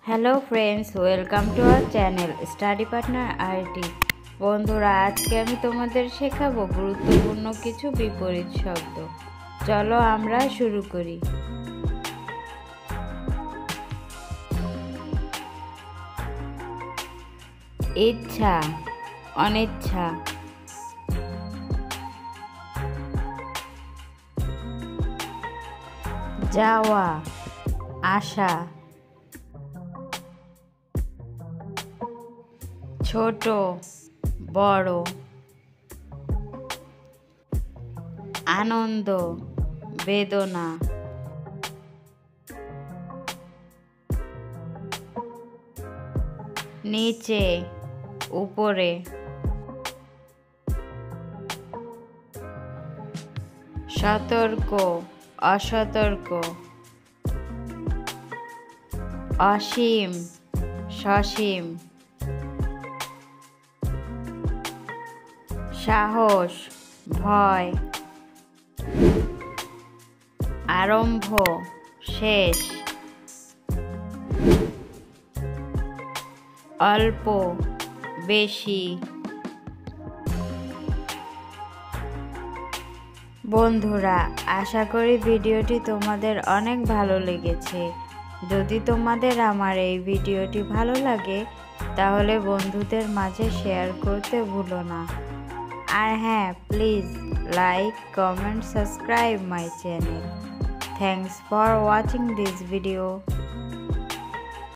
Hello friends, welcome to our channel study partner IT. বন্ধুরা, আজকে আমি তোমাদের শেখাবো গুরুত্বপূর্ণ কিছু বিপরীত শব্দ। চলো আমরা শুরু করি। ইচ্ছা, অনিচ্ছা। যাওয়া, আসা। ছোট, বড়। আনন্দ, বেদনা। নিচে, উপরে। সতর্ক, অসতর্ক। অসীম, সসীম। সাহস, ভয়। আরম্ভ, শেষ। অল্প, বেশি। বন্ধুরা, আশা করি ভিডিওটি তোমাদের অনেক ভালো লেগেছে। যদি তোমাদের আমার এই ভিডিওটি ভালো লাগে তাহলে বন্ধুদের মাঝে শেয়ার করতে ভুলো না। আর হ্যাঁ, please like, comment, subscribe my channel. Thanks for watching this video.